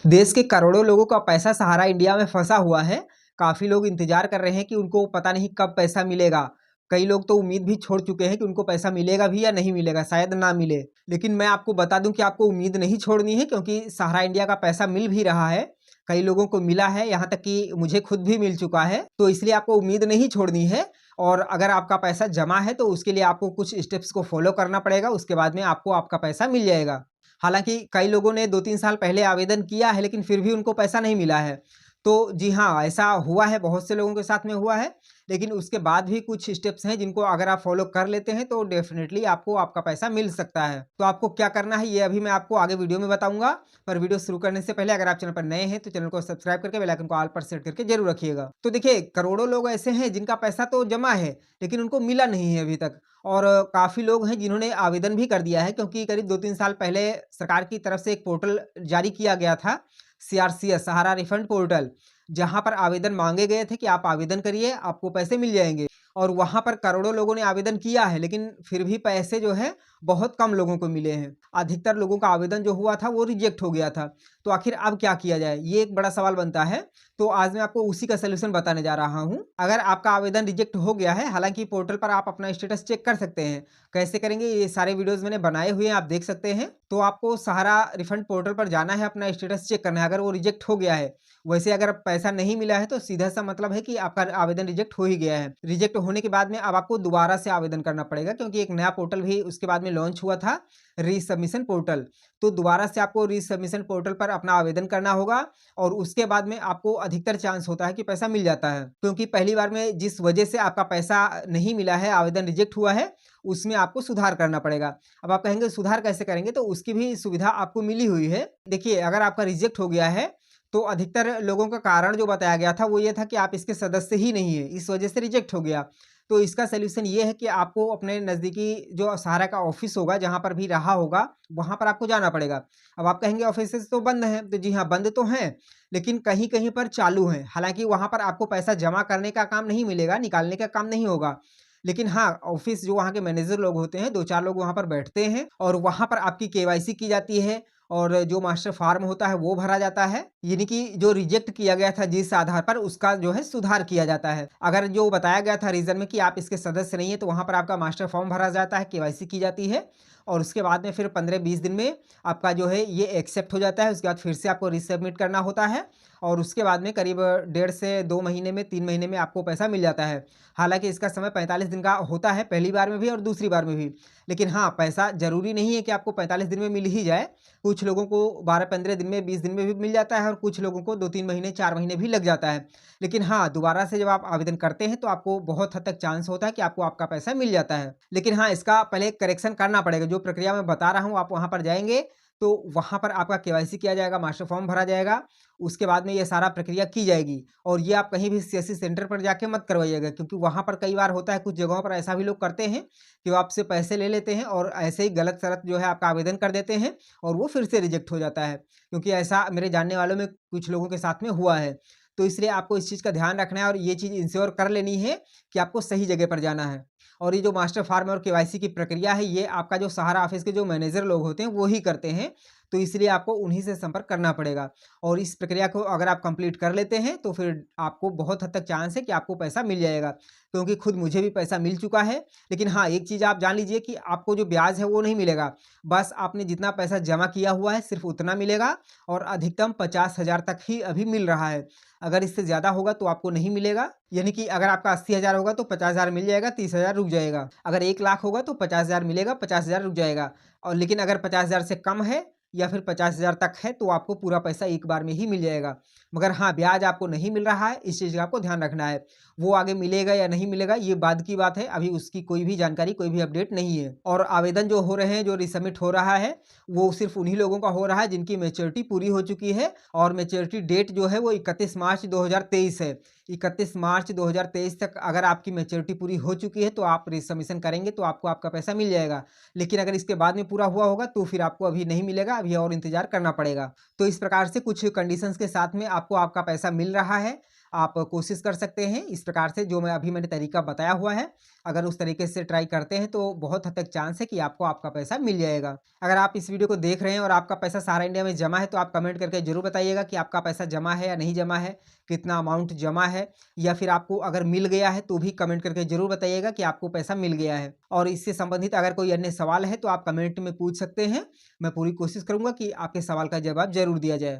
देश के करोड़ों लोगों का पैसा सहारा इंडिया में फंसा हुआ है। काफ़ी लोग इंतजार कर रहे हैं कि उनको पता नहीं कब पैसा मिलेगा। कई लोग तो उम्मीद भी छोड़ चुके हैं कि उनको पैसा मिलेगा भी या नहीं मिलेगा, शायद ना मिले। लेकिन मैं आपको बता दूं कि आपको उम्मीद नहीं छोड़नी है, क्योंकि सहारा इंडिया का पैसा मिल भी रहा है। कई लोगों को मिला है, यहाँ तक कि मुझे खुद भी मिल चुका है। तो इसलिए आपको उम्मीद नहीं छोड़नी है। और अगर आपका पैसा जमा है तो उसके लिए आपको कुछ स्टेप्स को फॉलो करना पड़ेगा। उसके बाद में आपको आपका पैसा मिल जाएगा। हालाँकि कई लोगों ने 2-3 साल पहले आवेदन किया है, लेकिन फिर भी उनको पैसा नहीं मिला है। तो जी हाँ, ऐसा हुआ है, बहुत से लोगों के साथ में हुआ है। लेकिन उसके बाद भी कुछ स्टेप्स हैं जिनको अगर आप फ़ॉलो कर लेते हैं तो डेफ़िनेटली आपको आपका पैसा मिल सकता है। तो आपको क्या करना है ये अभी मैं आपको आगे वीडियो में बताऊँगा। पर वीडियो शुरू करने से पहले अगर आप चैनल पर नए हैं तो चैनल को सब्सक्राइब करके बेल आइकन को ऑल पर सेट करके ज़रूर रखिएगा। तो देखिए, करोड़ों लोग ऐसे हैं जिनका पैसा तो जमा है, लेकिन उनको मिला नहीं है अभी तक। और काफ़ी लोग हैं जिन्होंने आवेदन भी कर दिया है, क्योंकि करीब 2-3 साल पहले सरकार की तरफ से एक पोर्टल जारी किया गया था, सीआरसीएस सहारा रिफंड पोर्टल, जहाँ पर आवेदन माँगे गए थे कि आप आवेदन करिए, आपको पैसे मिल जाएँगे। और वहाँ पर करोड़ों लोगों ने आवेदन किया है, लेकिन फिर भी पैसे जो है बहुत कम लोगों को मिले हैं। अधिकतर लोगों का आवेदन जो हुआ था वो रिजेक्ट हो गया था। तो आखिर अब क्या किया जाए? ये एक बड़ा सवाल बनता है। तो आज मैं आपको उसी का सॉल्यूशन बताने जा रहा हूँ। अगर आपका आवेदन रिजेक्ट हो गया है, हालाँकि पोर्टल पर आप अपना स्टेटस चेक कर सकते हैं। कैसे करेंगे? ये सारे वीडियोज़ मैंने बनाए हुए हैं, आप देख सकते हैं। तो आपको सहारा रिफंड पोर्टल पर जाना है, अपना स्टेटस चेक करना है, अगर वो रिजेक्ट हो गया है। वैसे अगर पैसा नहीं मिला है तो सीधा-सा मतलब है कि आपका आवेदन रिजेक्ट हो ही गया है। रिजेक्ट होने के बाद में अब आपको दोबारा से आवेदन करना पड़ेगा, क्योंकि एक नया पोर्टल भी उसके बाद में लॉन्च हुआ था, रीसबमिशन पोर्टल। तो दोबारा से आपको रीसबमिशन पोर्टल पर अपना आवेदन करना होगा। और उसके बाद में आपको अधिकतर चांस होता है कि पैसा मिल जाता है, क्योंकि पहली बार में जिस वजह से आपका पैसा नहीं मिला है, आवेदन रिजेक्ट हुआ है, उसमें आपको सुधार करना पड़ेगा। अब आप कहेंगे सुधार कैसे करेंगे? तो उसकी भी सुविधा आपको मिली हुई है। देखिए, अगर आपका रिजेक्ट हो गया है तो अधिकतर लोगों का कारण जो बताया गया था वो ये था कि आप इसके सदस्य ही नहीं है, इस वजह से रिजेक्ट हो गया। तो इसका सॉल्यूशन ये है कि आपको अपने नज़दीकी जो सहारा का ऑफ़िस होगा, जहाँ पर भी रहा होगा, वहाँ पर आपको जाना पड़ेगा। अब आप कहेंगे ऑफ़िसेज़ तो बंद हैं, तो जी हाँ, बंद तो हैं, लेकिन कहीं-कहीं पर चालू हैं। हालाँकि वहाँ पर आपको पैसा जमा करने का काम नहीं मिलेगा, निकालने का काम नहीं होगा। लेकिन हाँ, ऑफ़िस जो वहाँ के मैनेजर लोग होते हैं, 2-4 लोग वहाँ पर बैठते हैं और वहाँ पर आपकी केवाईसी की जाती है। और जो मास्टर फ़ॉर्म होता है वो भरा जाता है, यानी कि जो रिजेक्ट किया गया था जिस आधार पर, उसका जो है सुधार किया जाता है। अगर जो बताया गया था रीज़न में कि आप इसके सदस्य नहीं हैं, तो वहाँ पर आपका मास्टर फ़ॉर्म भरा जाता है, केवाईसी की जाती है और उसके बाद में फिर 15-20 दिन में आपका जो है ये एक्सेप्ट हो जाता है। उसके बाद फिर से आपको रीसबमिट करना होता है और उसके बाद में करीब 1.5 से 2 महीने में, 3 महीने में आपको पैसा मिल जाता है। हालाँकि इसका समय 45 दिन का होता है, पहली बार में भी और दूसरी बार में भी। लेकिन हाँ, पैसा ज़रूरी नहीं है कि आपको 45 दिन में मिल ही जाए। कुछ लोगों को 12-15 दिन में, 20 दिन में भी मिल जाता है और कुछ लोगों को 2-3 महीने, 4 महीने भी लग जाता है। लेकिन हाँ, दोबारा से जब आप आवेदन करते हैं तो आपको बहुत हद तक चांस होता है कि आपको आपका पैसा मिल जाता है। लेकिन हाँ, इसका पहले करेक्शन करना पड़ेगा। जो प्रक्रिया मैं बता रहा हूँ, आप वहाँ पर जाएँगे तो वहाँ पर आपका केवाईसी किया जाएगा, मास्टर फॉर्म भरा जाएगा। उसके बाद में ये सारा प्रक्रिया की जाएगी और ये आप कहीं भी सीएससी सेंटर पर जाके मत करवाइएगा, क्योंकि वहाँ पर कई बार होता है, कुछ जगहों पर ऐसा भी लोग करते हैं कि वो आपसे पैसे ले लेते हैं और ऐसे ही गलत-सलत जो है आपका आवेदन कर देते हैं और वो फिर से रिजेक्ट हो जाता है। क्योंकि ऐसा मेरे जानने वालों में कुछ लोगों के साथ में हुआ है। तो इसलिए आपको इस चीज़ का ध्यान रखना है और ये चीज़ इंश्योर कर लेनी है कि आपको सही जगह पर जाना है। और ये जो मास्टर फार्म और केवाईसी की प्रक्रिया है, ये आपका जो सहारा ऑफ़िस के जो मैनेजर लोग होते हैं, वो ही करते हैं। तो इसलिए आपको उन्हीं से संपर्क करना पड़ेगा और इस प्रक्रिया को अगर आप कंप्लीट कर लेते हैं, तो फिर आपको बहुत हद तक चांस है कि आपको पैसा मिल जाएगा। क्योंकि खुद मुझे भी पैसा मिल चुका है। लेकिन हाँ, एक चीज़ आप जान लीजिए कि आपको जो ब्याज है, वो नहीं मिलेगा। बस आपने जितना पैसा जमा किया हुआ है, सिर्फ़ उतना मिलेगा और अधिकतम 50,000 तक ही अभी मिल रहा है। अगर इससे ज़्यादा होगा तो आपको नहीं मिलेगा। यानी कि अगर आपका 80,000 होगा तो 50,000 मिल जाएगा, 30,000 रुक जाएगा। अगर 1 लाख होगा तो 50,000 मिलेगा, 50,000 रुक जाएगा। और लेकिन अगर 50,000 से कम है या फिर 50,000 तक है तो आपको पूरा पैसा एक बार में ही मिल जाएगा। मगर हाँ, ब्याज आपको नहीं मिल रहा है, इस चीज़ का आपको ध्यान रखना है। वो आगे मिलेगा या नहीं मिलेगा, ये बाद की बात है, अभी उसकी कोई भी जानकारी, कोई भी अपडेट नहीं है। और आवेदन जो हो रहे हैं, जो रिसबमिट हो रहा है, वो सिर्फ़ उन्हीं लोगों का हो रहा है जिनकी मैच्योरिटी पूरी हो चुकी है और मैच्योरिटी डेट जो है वो 31 मार्च 2023 है। 31 मार्च 2023 तक अगर आपकी मैच्योरिटी पूरी हो चुकी है तो आप रिसबमिशन करेंगे तो आपको आपका पैसा मिल जाएगा। लेकिन अगर इसके बाद में पूरा हुआ होगा तो फिर आपको अभी नहीं मिलेगा, अभी और इंतज़ार करना पड़ेगा। तो इस प्रकार से कुछ कंडीशंस के साथ में आपको आपका पैसा मिल रहा है। आप कोशिश कर सकते हैं इस प्रकार से जो मैंने तरीका बताया हुआ है। अगर उस तरीके से ट्राई करते हैं तो बहुत हद तक चांस है कि आपको आपका पैसा मिल जाएगा। अगर आप इस वीडियो को देख रहे हैं और आपका पैसा सहारा इंडिया में जमा है तो आप कमेंट करके ज़रूर बताइएगा कि आपका पैसा जमा है या नहीं जमा है, कितना अमाउंट जमा है, या फिर आपको अगर मिल गया है तो भी कमेंट करके ज़रूर बताइएगा कि आपको पैसा मिल गया है। और इससे संबंधित अगर कोई अन्य सवाल है तो आप कमेंट में पूछ सकते हैं। मैं पूरी कोशिश करूँगा कि आपके सवाल का जवाब ज़रूर दिया जाए।